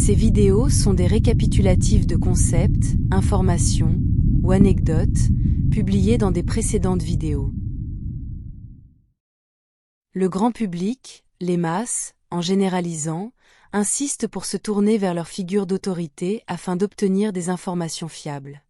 Ces vidéos sont des récapitulatifs de concepts, informations ou anecdotes publiées dans des précédentes vidéos. Le grand public, les masses, en généralisant, insistent pour se tourner vers leur figure d'autorité afin d'obtenir des informations fiables.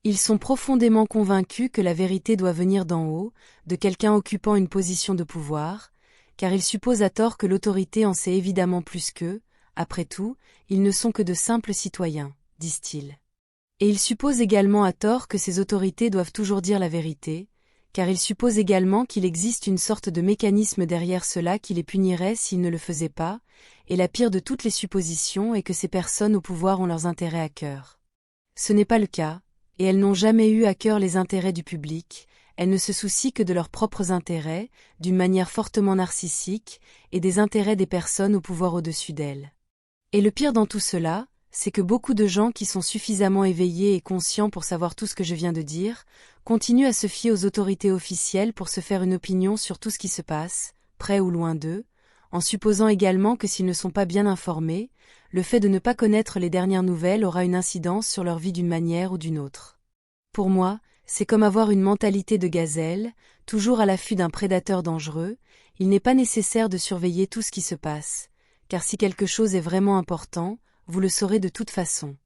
Ils sont profondément convaincus que la vérité doit venir d'en haut, de quelqu'un occupant une position de pouvoir, car ils supposent à tort que l'autorité en sait évidemment plus qu'eux. Après tout, ils ne sont que de simples citoyens, disent-ils. Et ils supposent également à tort que ces autorités doivent toujours dire la vérité, car ils supposent également qu'il existe une sorte de mécanisme derrière cela qui les punirait s'ils ne le faisaient pas, et la pire de toutes les suppositions est que ces personnes au pouvoir ont leurs intérêts à cœur. Ce n'est pas le cas, et elles n'ont jamais eu à cœur les intérêts du public, elles ne se soucient que de leurs propres intérêts, d'une manière fortement narcissique, et des intérêts des personnes au pouvoir au-dessus d'elles. Et le pire dans tout cela, c'est que beaucoup de gens qui sont suffisamment éveillés et conscients pour savoir tout ce que je viens de dire, continuent à se fier aux autorités officielles pour se faire une opinion sur tout ce qui se passe, près ou loin d'eux, en supposant également que s'ils ne sont pas bien informés, le fait de ne pas connaître les dernières nouvelles aura une incidence sur leur vie d'une manière ou d'une autre. Pour moi, c'est comme avoir une mentalité de gazelle, toujours à l'affût d'un prédateur dangereux. Il n'est pas nécessaire de surveiller tout ce qui se passe, car si quelque chose est vraiment important, vous le saurez de toute façon.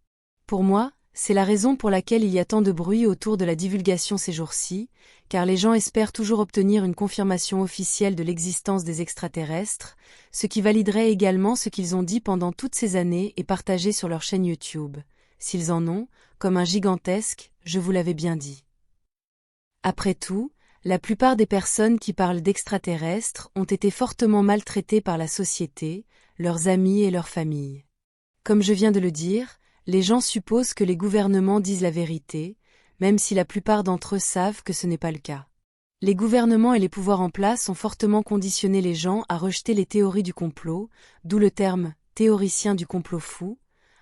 Pour moi, c'est la raison pour laquelle il y a tant de bruit autour de la divulgation ces jours-ci, car les gens espèrent toujours obtenir une confirmation officielle de l'existence des extraterrestres, ce qui validerait également ce qu'ils ont dit pendant toutes ces années et partagé sur leur chaîne YouTube, s'ils en ont, comme un gigantesque « je vous l'avais bien dit ». Après tout, la plupart des personnes qui parlent d'extraterrestres ont été fortement maltraitées par la société, leurs amis et leurs familles. Comme je viens de le dire, les gens supposent que les gouvernements disent la vérité, même si la plupart d'entre eux savent que ce n'est pas le cas. Les gouvernements et les pouvoirs en place ont fortement conditionné les gens à rejeter les théories du complot, d'où le terme « théoricien du complot fou »,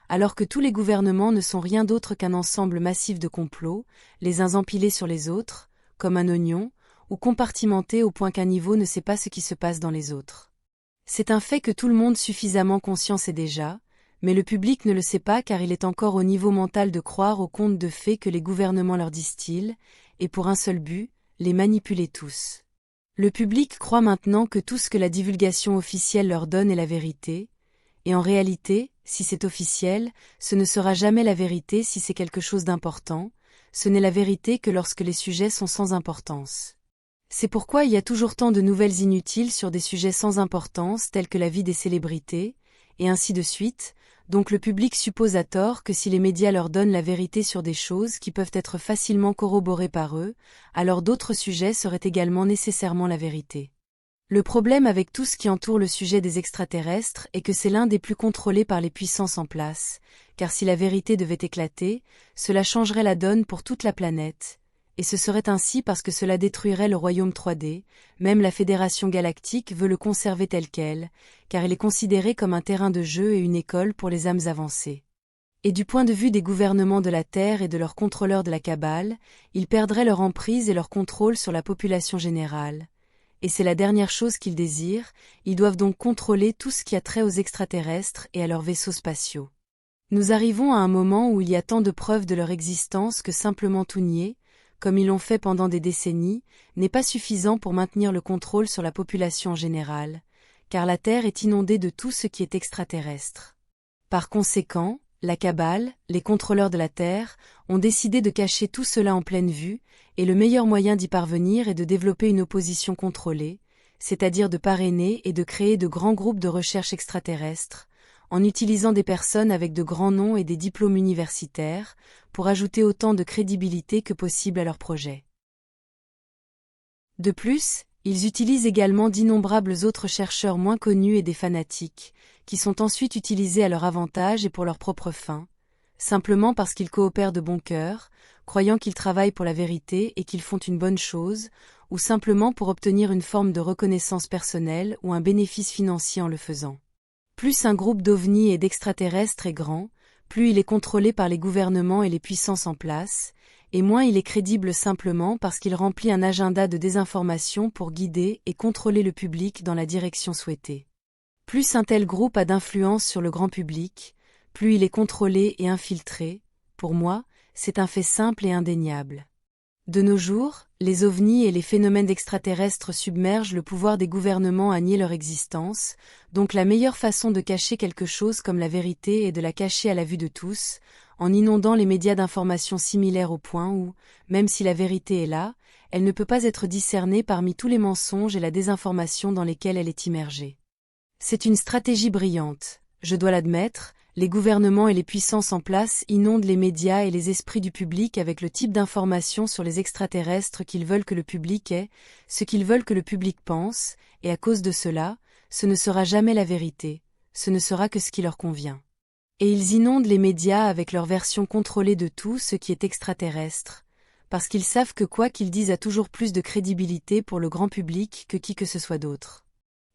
alors que tous les gouvernements ne sont rien d'autre qu'un ensemble massif de complots, les uns empilés sur les autres, comme un oignon, ou compartimentés au point qu'un niveau ne sait pas ce qui se passe dans les autres. C'est un fait que tout le monde suffisamment conscient sait déjà, mais le public ne le sait pas car il est encore au niveau mental de croire aux contes de fées que les gouvernements leur distillent, et pour un seul but, les manipuler tous. Le public croit maintenant que tout ce que la divulgation officielle leur donne est la vérité, et en réalité, si c'est officiel, ce ne sera jamais la vérité si c'est quelque chose d'important, ce n'est la vérité que lorsque les sujets sont sans importance. C'est pourquoi il y a toujours tant de nouvelles inutiles sur des sujets sans importance tels que la vie des célébrités, et ainsi de suite, donc le public suppose à tort que si les médias leur donnent la vérité sur des choses qui peuvent être facilement corroborées par eux, alors d'autres sujets seraient également nécessairement la vérité. Le problème avec tout ce qui entoure le sujet des extraterrestres est que c'est l'un des plus contrôlés par les puissances en place, car si la vérité devait éclater, cela changerait la donne pour toute la planète, et ce serait ainsi parce que cela détruirait le royaume 3D, même la Fédération Galactique veut le conserver tel quel, car il est considéré comme un terrain de jeu et une école pour les âmes avancées. Et du point de vue des gouvernements de la Terre et de leurs contrôleurs de la Kabbale, ils perdraient leur emprise et leur contrôle sur la population générale. Et c'est la dernière chose qu'ils désirent, ils doivent donc contrôler tout ce qui a trait aux extraterrestres et à leurs vaisseaux spatiaux. Nous arrivons à un moment où il y a tant de preuves de leur existence que simplement tout nier, comme ils l'ont fait pendant des décennies, n'est pas suffisant pour maintenir le contrôle sur la population en général, car la Terre est inondée de tout ce qui est extraterrestre. Par conséquent, la Kabbale, les contrôleurs de la Terre, ont décidé de cacher tout cela en pleine vue, et le meilleur moyen d'y parvenir est de développer une opposition contrôlée, c'est-à-dire de parrainer et de créer de grands groupes de recherche extraterrestres, en utilisant des personnes avec de grands noms et des diplômes universitaires, pour ajouter autant de crédibilité que possible à leur projet. De plus, ils utilisent également d'innombrables autres chercheurs moins connus et des fanatiques, qui sont ensuite utilisés à leur avantage et pour leurs propres fins, simplement parce qu'ils coopèrent de bon cœur, croyant qu'ils travaillent pour la vérité et qu'ils font une bonne chose, ou simplement pour obtenir une forme de reconnaissance personnelle ou un bénéfice financier en le faisant. Plus un groupe d'ovnis et d'extraterrestres est grand, plus il est contrôlé par les gouvernements et les puissances en place, et moins il est crédible simplement parce qu'il remplit un agenda de désinformation pour guider et contrôler le public dans la direction souhaitée. Plus un tel groupe a d'influence sur le grand public, plus il est contrôlé et infiltré. Pour moi, c'est un fait simple et indéniable. De nos jours, les ovnis et les phénomènes extraterrestres submergent le pouvoir des gouvernements à nier leur existence, donc la meilleure façon de cacher quelque chose comme la vérité est de la cacher à la vue de tous, en inondant les médias d'informations similaires au point où, même si la vérité est là, elle ne peut pas être discernée parmi tous les mensonges et la désinformation dans lesquels elle est immergée. C'est une stratégie brillante, je dois l'admettre. Les gouvernements et les puissances en place inondent les médias et les esprits du public avec le type d'informations sur les extraterrestres qu'ils veulent que le public ait, ce qu'ils veulent que le public pense, et à cause de cela, ce ne sera jamais la vérité, ce ne sera que ce qui leur convient. Et ils inondent les médias avec leur version contrôlée de tout ce qui est extraterrestre, parce qu'ils savent que quoi qu'ils disent a toujours plus de crédibilité pour le grand public que qui que ce soit d'autre.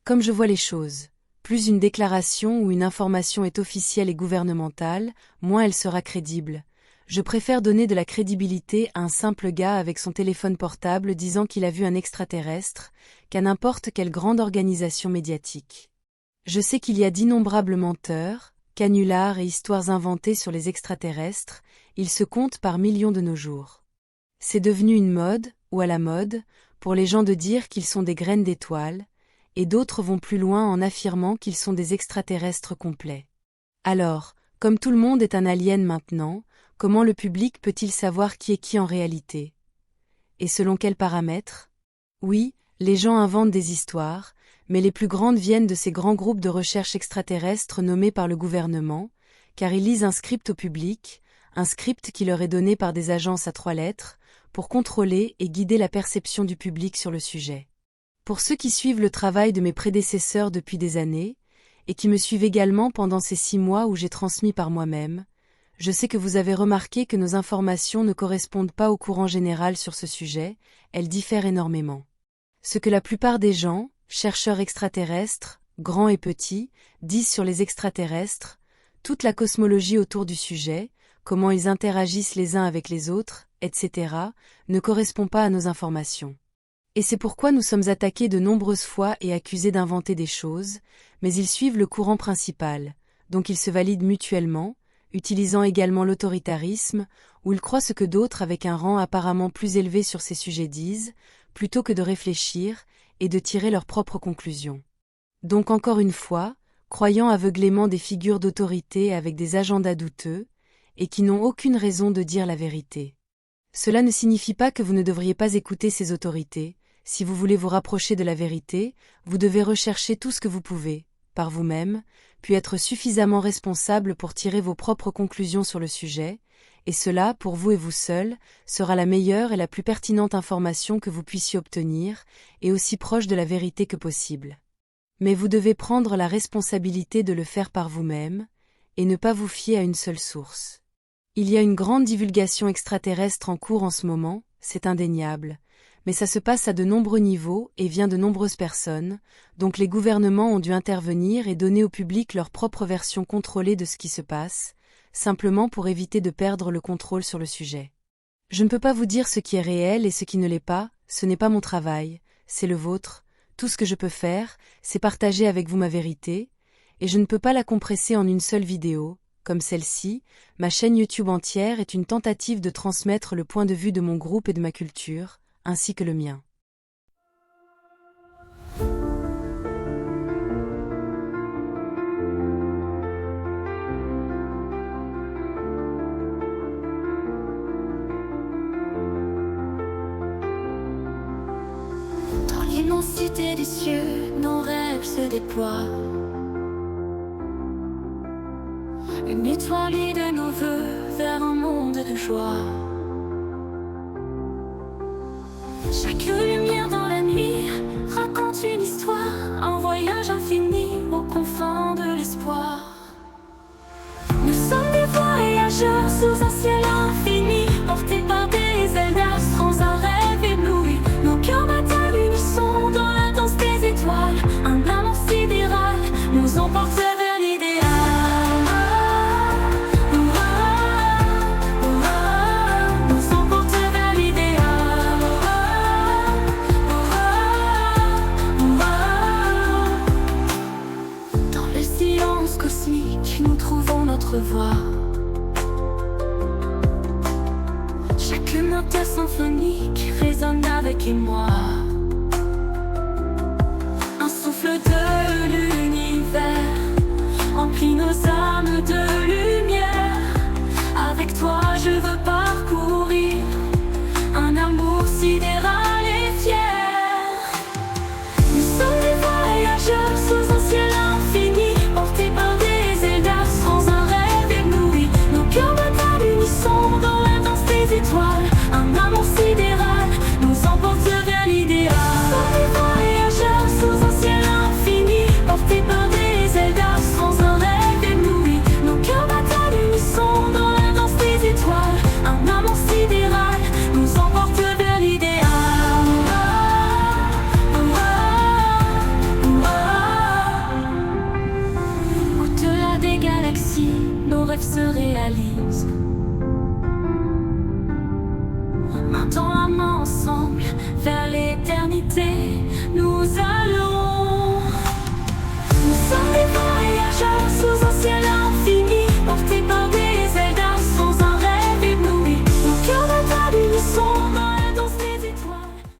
Comme je vois les choses, plus une déclaration ou une information est officielle et gouvernementale, moins elle sera crédible. Je préfère donner de la crédibilité à un simple gars avec son téléphone portable disant qu'il a vu un extraterrestre, qu'à n'importe quelle grande organisation médiatique. Je sais qu'il y a d'innombrables menteurs, canulars et histoires inventées sur les extraterrestres, ils se comptent par millions de nos jours. C'est devenu une mode, ou à la mode, pour les gens de dire qu'ils sont des graines d'étoiles, et d'autres vont plus loin en affirmant qu'ils sont des extraterrestres complets. Alors, comme tout le monde est un alien maintenant, comment le public peut-il savoir qui est qui en réalité? Et selon quels paramètres? Oui, les gens inventent des histoires, mais les plus grandes viennent de ces grands groupes de recherche extraterrestres nommés par le gouvernement, car ils lisent un script au public, un script qui leur est donné par des agences à 3 lettres, pour contrôler et guider la perception du public sur le sujet. Pour ceux qui suivent le travail de mes prédécesseurs depuis des années, et qui me suivent également pendant ces 6 mois où j'ai transmis par moi-même, je sais que vous avez remarqué que nos informations ne correspondent pas au courant général sur ce sujet, elles diffèrent énormément. Ce que la plupart des gens, chercheurs extraterrestres, grands et petits, disent sur les extraterrestres, toute la cosmologie autour du sujet, comment ils interagissent les uns avec les autres, etc., ne correspond pas à nos informations. Et c'est pourquoi nous sommes attaqués de nombreuses fois et accusés d'inventer des choses, mais ils suivent le courant principal, donc ils se valident mutuellement, utilisant également l'autoritarisme, où ils croient ce que d'autres avec un rang apparemment plus élevé sur ces sujets disent, plutôt que de réfléchir et de tirer leurs propres conclusions. Donc encore une fois, croyant aveuglément des figures d'autorité avec des agendas douteux, et qui n'ont aucune raison de dire la vérité. Cela ne signifie pas que vous ne devriez pas écouter ces autorités. Si vous voulez vous rapprocher de la vérité, vous devez rechercher tout ce que vous pouvez, par vous-même, puis être suffisamment responsable pour tirer vos propres conclusions sur le sujet, et cela, pour vous et vous seul, sera la meilleure et la plus pertinente information que vous puissiez obtenir, et aussi proche de la vérité que possible. Mais vous devez prendre la responsabilité de le faire par vous-même, et ne pas vous fier à une seule source. Il y a une grande divulgation extraterrestre en cours en ce moment, c'est indéniable, mais ça se passe à de nombreux niveaux et vient de nombreuses personnes, donc les gouvernements ont dû intervenir et donner au public leur propre version contrôlée de ce qui se passe, simplement pour éviter de perdre le contrôle sur le sujet. Je ne peux pas vous dire ce qui est réel et ce qui ne l'est pas, ce n'est pas mon travail, c'est le vôtre, tout ce que je peux faire, c'est partager avec vous ma vérité, et je ne peux pas la compresser en une seule vidéo. Comme celle-ci, ma chaîne YouTube entière est une tentative de transmettre le point de vue de mon groupe et de ma culture, ainsi que le mien. Dans l'immensité des cieux, nos rêves se déploient. Une étoile de nos voeux vers un monde de joie. Chaque lumière dans la nuit raconte une histoire, un voyage infini aux confins de l'espoir. Nous sommes des voyageurs sous un ciel infini, portés par des ailes d'astres, un rêve ébloui. Nos cœurs battent à l'unisson dans la danse des étoiles. Un amour sidéral nous emporte vers l'idéal. Nous emporte vers l'idéal. notre voix. Chaque note symphonique résonne avec émoi. Un souffle de l'univers emplit nos âmes de lumière. Avec toi je veux parcourir un amour sidéral et fier. Nous sommes des voyageurs sous un ciel infini, portés par des ailes sans un rêve ébloui. Nos cœurs battent à l'unisson dans la danse des étoiles. Un amour sidéral nous emporte vers l'idéal. Nous sommes des voyageurs sous un ciel infini, portés par des ailes sans un rêve ébloui. Nos cœurs battent à l'unisson dans la danse des étoiles. Un amour sidéral nous emporte vers l'idéal. Au-delà des galaxies, nos rêves se réalisent.